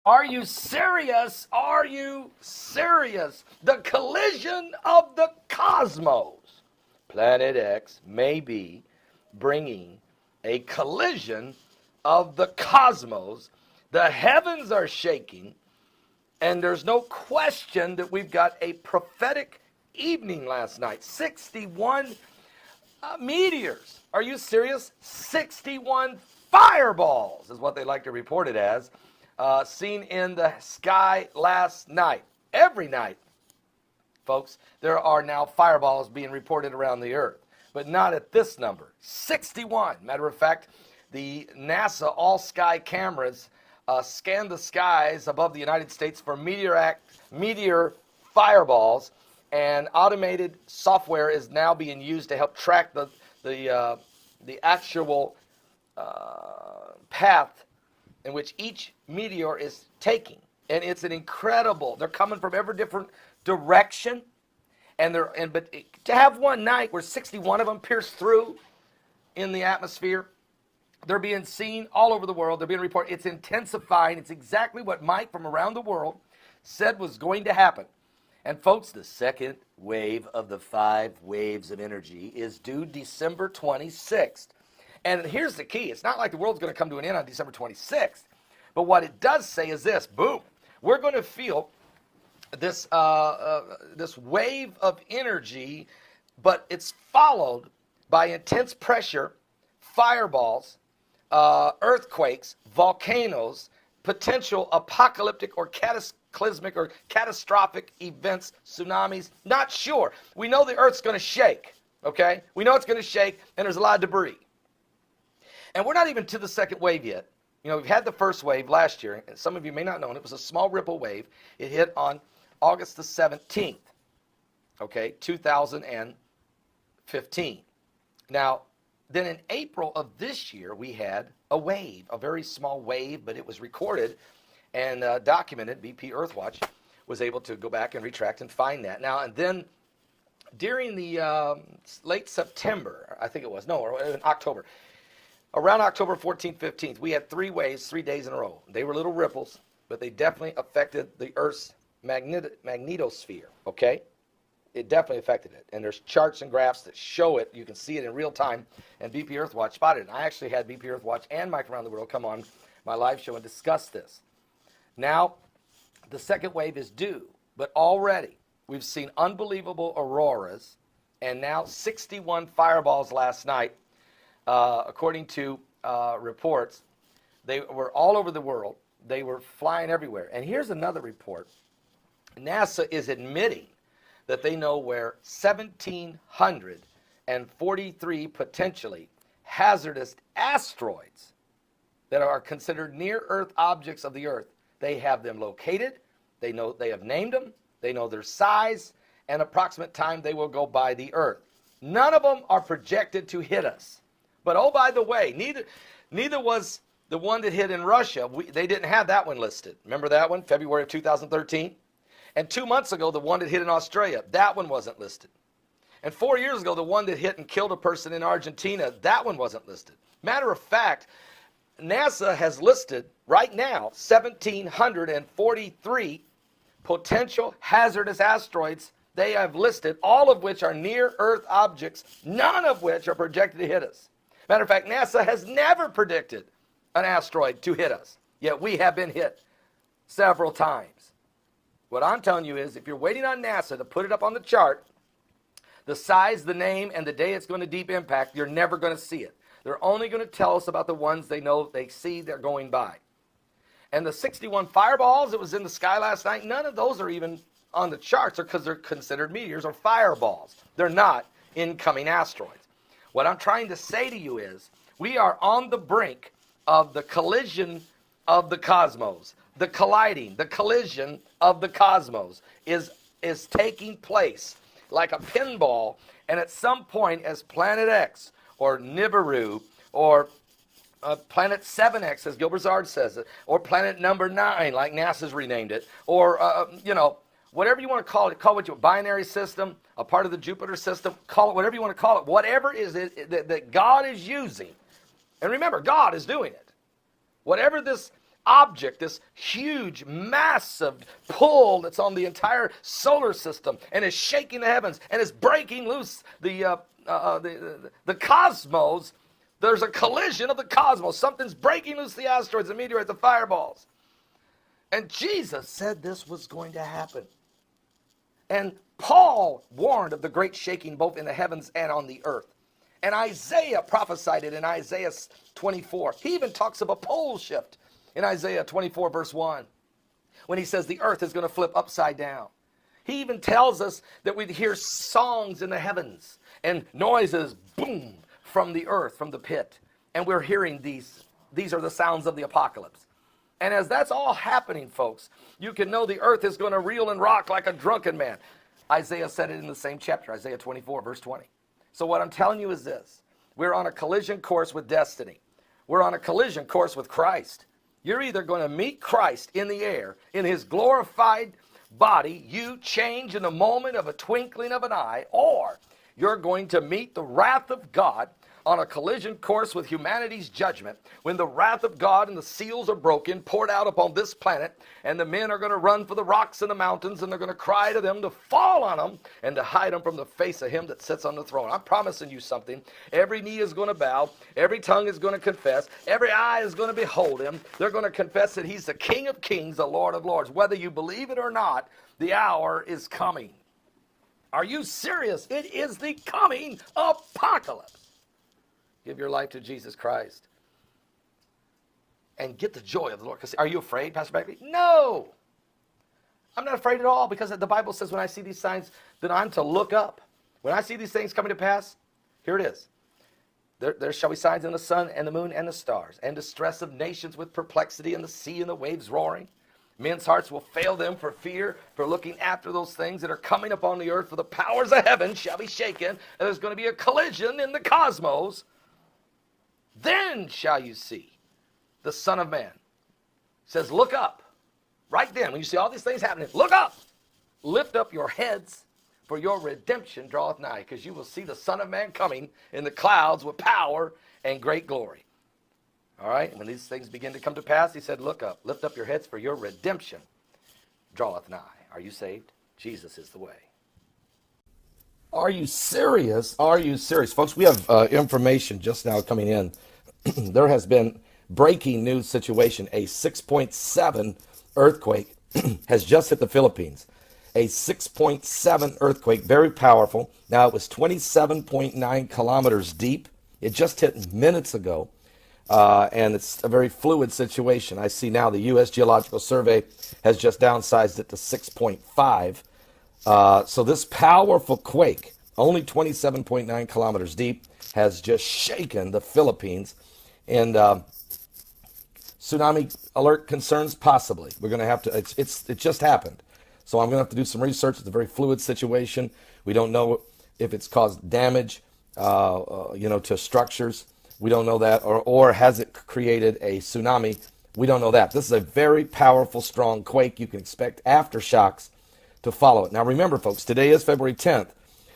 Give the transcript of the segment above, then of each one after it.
Are you serious? Are you serious? The collision of the cosmos. Planet X may be bringing a collision of the cosmos. The heavens are shaking, and there's no question that we've got a prophetic evening last night. 61 meteors. Are you serious? 61 fireballs is what they like to report it as. Seen in the sky last night. Every night, folks, there are now fireballs being reported around the earth, but not at this number. 61. Matter of fact, the NASA all-sky cameras scan the skies above the United States for meteor fireballs, and automated software is now being used to help track the actual path in which each meteor is taking. And it's an incredible, they're coming from every different direction. But to have one night where 61 of them pierce through in the atmosphere, they're being seen all over the world. They're being reported. It's intensifying. It's exactly what Mike from around the world said was going to happen. And folks, the second wave of the 5 waves of energy is due December 26th. And here's the key. It's not like the world's going to come to an end on December 26th. But what it does say is this. Boom. We're going to feel this, this wave of energy, but it's followed by intense pressure, fireballs, earthquakes, volcanoes, potential apocalyptic or cataclysmic or catastrophic events, tsunamis. Not sure. We know the earth's going to shake. Okay? We know it's going to shake, and there's a lot of debris. And we're not even to the second wave yet. You know, we've had the first wave last year, and some of you may not know, it was a small ripple wave. It hit on August the 17th, okay, 2015. Now, then in April of this year, we had a wave, a very small wave, but it was recorded and documented. BP Earthwatch was able to go back and retract and find that. Now, and then during the late September, I think it was, no, or in October, around October 14th, 15th, we had 3 waves, 3 days in a row. They were little ripples, but they definitely affected the Earth's magnetosphere, okay? It definitely affected it. And there's charts and graphs that show it. You can see it in real time, and BP Earthwatch spotted it. And I actually had BP Earthwatch and Mike Around the World come on my live show and discuss this. Now, the second wave is due, but already we've seen unbelievable auroras, and now 61 fireballs last night. According to reports, they were all over the world. They were flying everywhere. And here's another report. NASA is admitting that they know where 1,743 potentially hazardous asteroids that are considered near-Earth objects of the Earth, they have them located. They know they have named them. They know their size and approximate time they will go by the Earth. None of them are projected to hit us. But oh, by the way, neither was the one that hit in Russia. They didn't have that one listed. Remember that one, February of 2013? And 2 months ago, the one that hit in Australia, that one wasn't listed. And 4 years ago, the one that hit and killed a person in Argentina, that one wasn't listed. Matter of fact, NASA has listed right now 1,743 potential hazardous asteroids. They have listed, all of which are near-Earth objects, none of which are projected to hit us. Matter of fact, NASA has never predicted an asteroid to hit us, yet we have been hit several times. What I'm telling you is, if you're waiting on NASA to put it up on the chart, the size, the name, and the day it's going to deep impact, you're never going to see it. They're only going to tell us about the ones they know, they see, they're going by. And the 61 fireballs that was in the sky last night, none of those are even on the charts, because they're considered meteors or fireballs. They're not incoming asteroids. What I'm trying to say to you is, we are on the brink of the collision of the cosmos. The colliding, the collision of the cosmos is taking place like a pinball, and at some point, as Planet X or Nibiru or Planet 7X, as Gil Brazard says it, or Planet number 9, like NASA's renamed it, or, whatever you want to call it your binary system, a part of the Jupiter system, call it whatever you want to call it, whatever is it that God is using. And remember, God is doing it. Whatever this object, this huge, massive pull that's on the entire solar system and is shaking the heavens and is breaking loose the cosmos. There's a collision of the cosmos. Something's breaking loose the asteroids, the meteorites, the fireballs. And Jesus said this was going to happen. And Paul warned of the great shaking both in the heavens and on the earth. And Isaiah prophesied it in Isaiah 24. He even talks of a pole shift in Isaiah 24 verse 1 when he says the earth is going to flip upside down. He even tells us that we'd hear songs in the heavens and noises, boom, from the earth, from the pit. And we're hearing these. These are the sounds of the apocalypse. And as that's all happening, folks, you can know the earth is going to reel and rock like a drunken man. Isaiah said it in the same chapter, Isaiah 24, verse 20. So what I'm telling you is this. We're on a collision course with destiny. We're on a collision course with Christ. You're either going to meet Christ in the air, in his glorified body, you change in the moment of a twinkling of an eye, or you're going to meet the wrath of God on a collision course with humanity's judgment, when the wrath of God and the seals are broken, poured out upon this planet, and the men are going to run for the rocks and the mountains, and they're going to cry to them to fall on them and to hide them from the face of him that sits on the throne. I'm promising you something. Every knee is going to bow. Every tongue is going to confess. Every eye is going to behold him. They're going to confess that he's the King of kings, the Lord of lords. Whether you believe it or not, the hour is coming. Are you serious? It is the coming apocalypse. Give your life to Jesus Christ and get the joy of the Lord. Are you afraid, Pastor Beckley? No. I'm not afraid at all, because the Bible says when I see these signs, then I'm to look up. When I see these things coming to pass, here it is. There shall be signs in the sun and the moon and the stars, and distress of nations with perplexity, and the sea and the waves roaring. Men's hearts will fail them for fear, for looking after those things that are coming upon the earth, for the powers of heaven shall be shaken, and there's going to be a collision in the cosmos. Then shall you see the Son of Man. It says, look up. Right then, when you see all these things happening, look up. Lift up your heads, for your redemption draweth nigh, because you will see the Son of Man coming in the clouds with power and great glory. All right, when these things begin to come to pass, he said, look up. Lift up your heads, for your redemption draweth nigh. Are you saved? Jesus is the way. Are you serious? Are you serious? Folks, we have information just now coming in. There has been breaking news situation. A 6.7 earthquake has just hit the Philippines. A 6.7 earthquake, very powerful. Now, it was 27.9 kilometers deep. It just hit minutes ago, and it's a very fluid situation. I see now the U.S. Geological Survey has just downsized it to 6.5. So this powerful quake, only 27.9 kilometers deep, has just shaken the Philippines. And tsunami alert concerns, possibly. We're going to have to, it just happened. So I'm going to have to do some research. It's a very fluid situation. We don't know if it's caused damage, to structures. We don't know that. Or has it created a tsunami? We don't know that. This is a very powerful, strong quake. You can expect aftershocks to follow it. Now remember, folks, today is February 10th.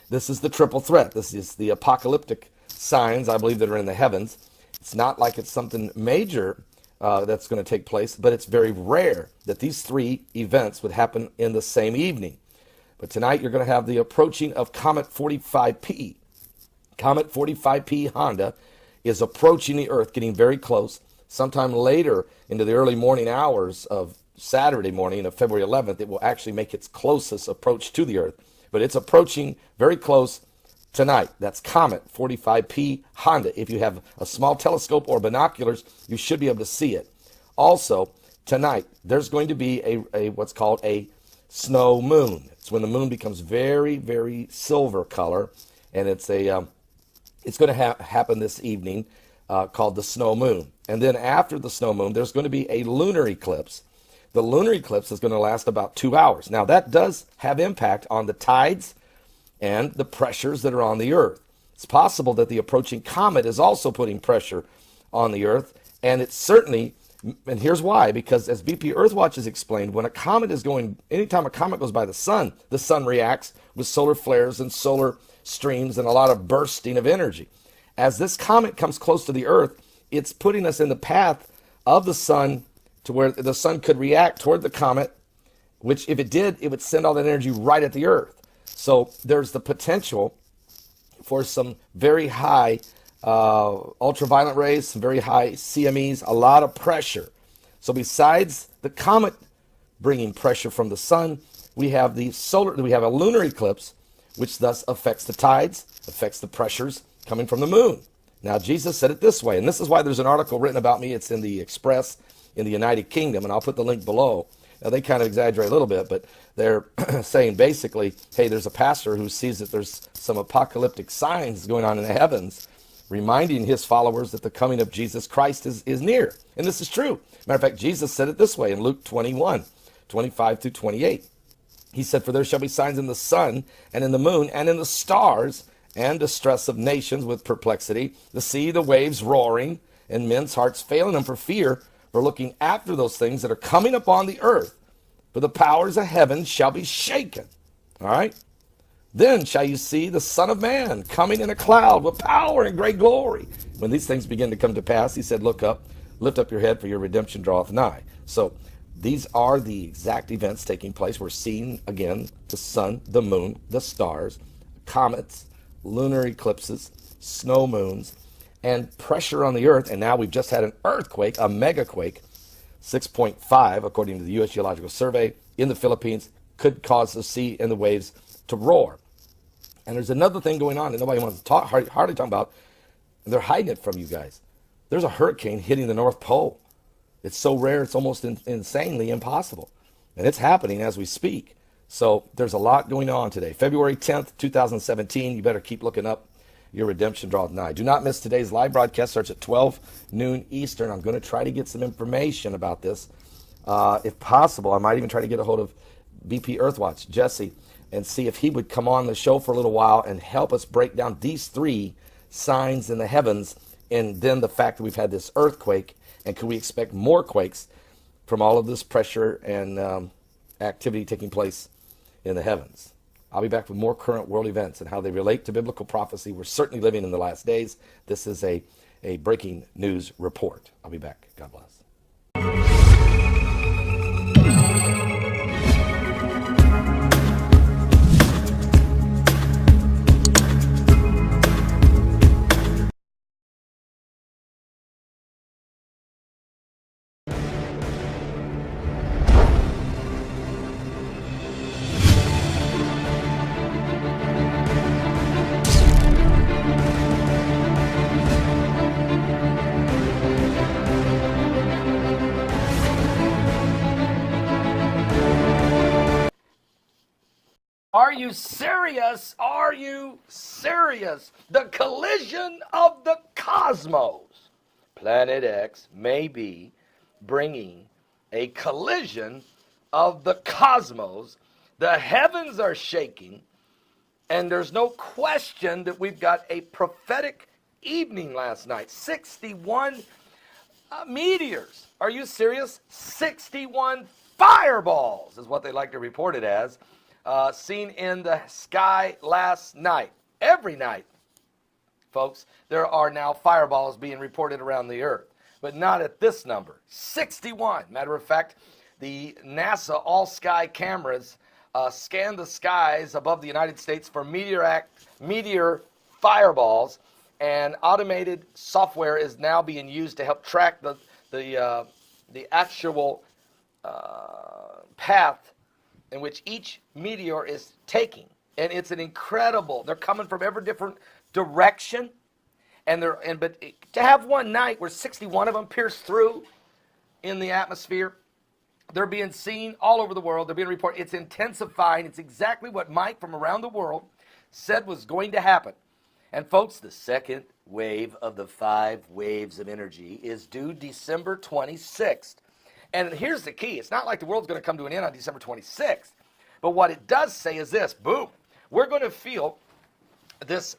This is the triple threat. This is the apocalyptic signs, I believe, that are in the heavens. It's not like it's something major that's going to take place, but it's very rare that these three events would happen in the same evening. But tonight you're going to have the approaching of Comet 45P. Comet 45P Honda is approaching the Earth, getting very close. Sometime later into the early morning hours of Saturday morning of February 11th, it will actually make its closest approach to the Earth. But it's approaching very close tonight. That's Comet 45P Honda. If you have a small telescope or binoculars, you should be able to see it. Also, tonight, there's going to be a what's called a snow moon. It's when the moon becomes very, very silver color, and it's going to happen this evening, called the snow moon. And then after the snow moon, there's going to be a lunar eclipse. The lunar eclipse is going to last about 2 hours. Now, that does have impact on the tides and the pressures that are on the Earth. It's possible that the approaching comet is also putting pressure on the Earth, and it's certainly, and here's why, because as BP Earthwatch has explained, when a comet is going, anytime a comet goes by the sun reacts with solar flares and solar streams and a lot of bursting of energy. As this comet comes close to the Earth, it's putting us in the path of the sun to where the sun could react toward the comet, which if it did, it would send all that energy right at the earth. So there's the potential for some very high ultraviolet rays, some very high CMEs, a lot of pressure. So besides the comet bringing pressure from the sun, we have a lunar eclipse, which thus affects the tides, affects the pressures coming from the moon. Now, Jesus said it this way, and this is why there's an article written about me. It's in the Express in the United Kingdom, and I'll put the link below. Now, they kind of exaggerate a little bit, but they're saying basically, hey, there's a pastor who sees that there's some apocalyptic signs going on in the heavens, reminding his followers that the coming of Jesus Christ is near. And this is true. Matter of fact, Jesus said it this way in Luke 21:25-28. He said, for there shall be signs in the sun and in the moon and in the stars, and distress of nations with perplexity, the sea, the waves roaring, and men's hearts failing them for fear, for looking after those things that are coming upon the earth. For the powers of heaven shall be shaken. All right? Then shall you see the Son of Man coming in a cloud with power and great glory. When these things begin to come to pass, he said, look up, lift up your head, for your redemption draweth nigh. So these are the exact events taking place. We're seeing, again, the sun, the moon, the stars, comets, lunar eclipses, snow moons, and pressure on the earth. And now we've just had an earthquake, a megaquake, 6.5, according to the U.S. Geological Survey, in the Philippines, could cause the sea and the waves to roar. And there's another thing going on that nobody wants to talk, hardly talk about, and they're hiding it from you guys. There's a hurricane hitting the North Pole. It's so rare, it's almost insanely impossible. And it's happening as we speak. So there's a lot going on today. February 10th, 2017. You better keep looking up. Your redemption draweth nigh. Do not miss today's live broadcast. Starts at 12 noon Eastern. I'm going to try to get some information about this. If possible, I might even try to get a hold of BP Earthwatch, Jesse, and see if he would come on the show for a little while and help us break down these three signs in the heavens, and then the fact that we've had this earthquake, and can we expect more quakes from all of this pressure and activity taking place in the heavens. I'll be back with more current world events and how they relate to biblical prophecy. We're certainly living in the last days. This is a breaking news report. I'll be back. God bless. Are you serious? Are you serious? The collision of the cosmos. Planet X may be bringing a collision of the cosmos. The heavens are shaking, and there's no question that we've got a prophetic evening last night. 61 meteors. Are you serious? 61 fireballs is what they like to report it as. Seen in the sky last night. Every night, folks, there are now fireballs being reported around the earth, but not at this number. 61. Matter of fact, the NASA all-sky cameras scan the skies above the United States for meteor fireballs, and automated software is now being used to help track the actual path in which each meteor is taking. And it's an incredible, they're coming from every different direction, but to have one night where 61 of them pierce through in the atmosphere, they're being seen all over the world. They're being reported. It's intensifying. It's exactly what Mike from around the world said was going to happen. And folks, the second wave of the 5 waves of energy is due December 26th. And here's the key. It's not like the world's going to come to an end on December 26th. But what it does say is this, boom, we're going to feel this